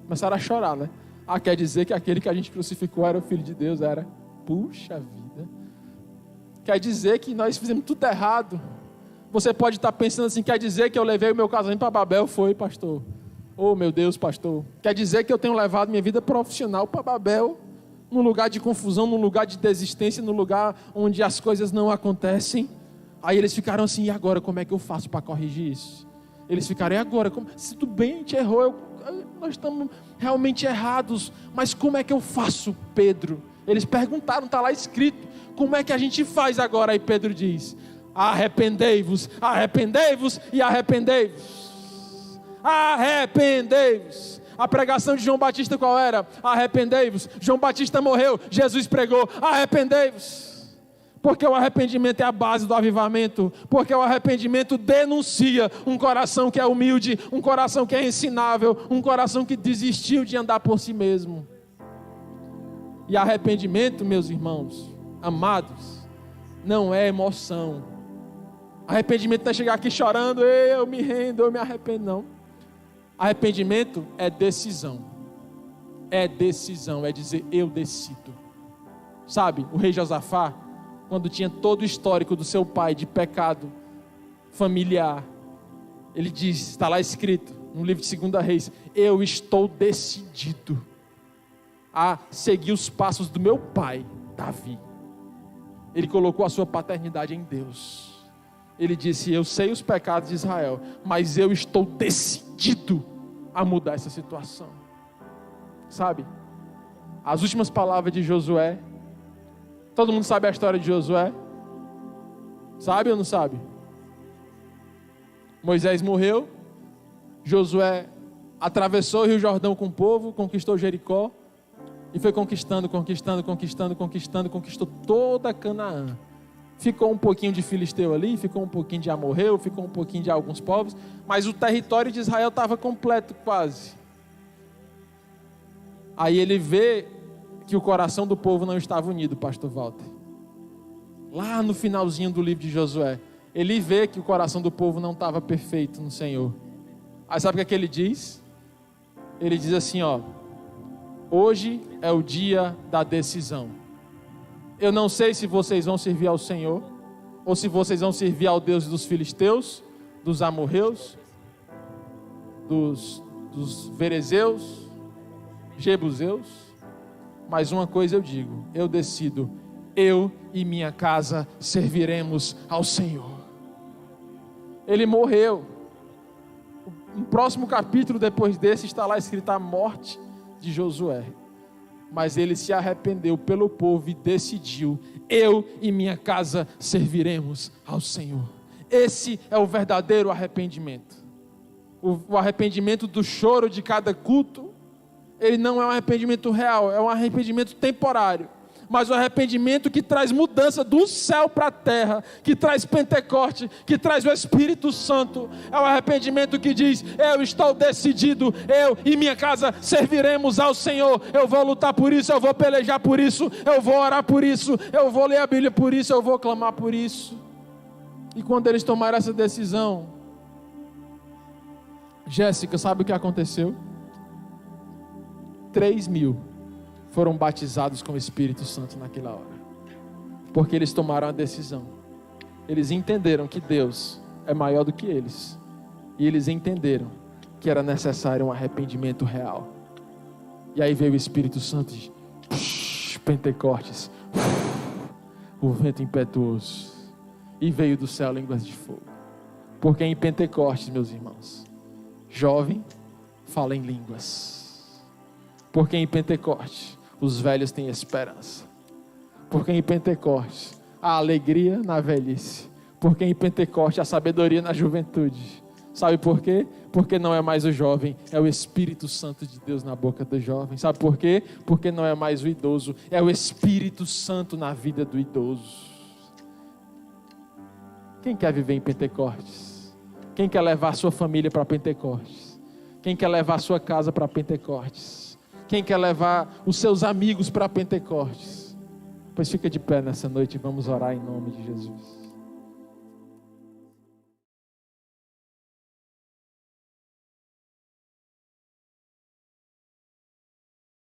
começaram a chorar, né? Ah, quer dizer que aquele que a gente crucificou era o Filho de Deus? Era? Puxa vida. Quer dizer que nós fizemos tudo errado. Você pode estar pensando assim, quer dizer que eu levei o meu casamento para Babel? Foi, pastor. Oh, meu Deus, pastor. Quer dizer que eu tenho levado minha vida profissional para Babel? Num lugar de confusão, num lugar de desistência, num lugar onde as coisas não acontecem? Aí eles ficaram assim, e agora como é que eu faço para corrigir isso? Eles ficaram, e agora? Se tudo bem, a gente errou, nós estamos realmente errados, mas como é que eu faço, Pedro? Eles perguntaram, está lá escrito, como é que a gente faz agora? Aí Pedro diz, arrependei-vos, arrependei-vos e arrependei-vos. Arrependei-vos. A pregação de João Batista qual era? Arrependei-vos. João Batista morreu, Jesus pregou, arrependei-vos. Porque o arrependimento é a base do avivamento. Porque o arrependimento denuncia um coração que é humilde, um coração que é ensinável, um coração que desistiu de andar por si mesmo. E arrependimento, meus irmãos, amados, não é emoção. Arrependimento não é chegar aqui chorando, eu me rendo, eu me arrependo, não. Arrependimento é decisão. É decisão, é dizer eu decido. Sabe, o rei Josafá, quando tinha todo o histórico do seu pai de pecado familiar, ele diz, está lá escrito no livro de 2 Reis, eu estou decidido a seguir os passos do meu pai, Davi. Ele colocou a sua paternidade em Deus. Ele disse, eu sei os pecados de Israel, mas eu estou decidido a mudar essa situação. Sabe? As últimas palavras de Josué. Todo mundo sabe a história de Josué? Sabe ou não sabe? Moisés morreu. Josué atravessou o Rio Jordão com o povo, conquistou Jericó. E foi conquistando, conquistou toda Canaã. Ficou um pouquinho de Filisteu ali, ficou um pouquinho de Amorreu, ficou um pouquinho de alguns povos, mas o território de Israel estava completo quase. Aí ele vê que o coração do povo não estava unido, pastor Walter. Lá no finalzinho do livro de Josué, Ele vê que o coração do povo não estava perfeito no Senhor. Aí sabe o que ele diz? Ele diz assim, ó: hoje é o dia da decisão. Eu não sei se vocês vão servir ao Senhor, ou se vocês vão servir ao Deus dos filisteus, dos amorreus, dos verezeus, jebuseus. Mas uma coisa eu digo, eu decido: eu e minha casa serviremos ao Senhor. Ele morreu. No próximo capítulo depois desse está lá escrita a morte de Josué. Mas ele se arrependeu pelo povo e decidiu: eu e minha casa serviremos ao Senhor. Esse é o verdadeiro arrependimento. O arrependimento do choro de cada culto, ele não é um arrependimento real, é um arrependimento temporário. Mas o arrependimento que traz mudança do céu para a terra, que traz Pentecoste, que traz o Espírito Santo, é o arrependimento que diz: eu estou decidido, eu e minha casa serviremos ao Senhor. Eu vou lutar por isso, eu vou pelejar por isso, eu vou orar por isso, eu vou ler a Bíblia por isso, eu vou clamar por isso. E quando eles tomaram essa decisão, Jéssica, sabe o que aconteceu? 3.000 foram batizados com o Espírito Santo naquela hora, porque eles tomaram a decisão. Eles entenderam que Deus é maior do que eles, e eles entenderam que era necessário um arrependimento real. E aí veio o Espírito Santo de Pentecostes, o vento impetuoso, e veio do céu línguas de fogo. Porque em Pentecostes, meus irmãos, jovem fala em línguas. Porque em Pentecostes os velhos têm esperança. Porque em Pentecostes há alegria na velhice. Porque em Pentecostes há sabedoria na juventude. Sabe por quê? Porque não é mais o jovem, é o Espírito Santo de Deus na boca do jovem. Sabe por quê? Porque não é mais o idoso, é o Espírito Santo na vida do idoso. Quem quer viver em Pentecostes? Quem quer levar a sua família para Pentecostes? Quem quer levar a sua casa para Pentecostes? Quem quer levar os seus amigos para Pentecostes? Pois fica de pé nessa noite e vamos orar em nome de Jesus.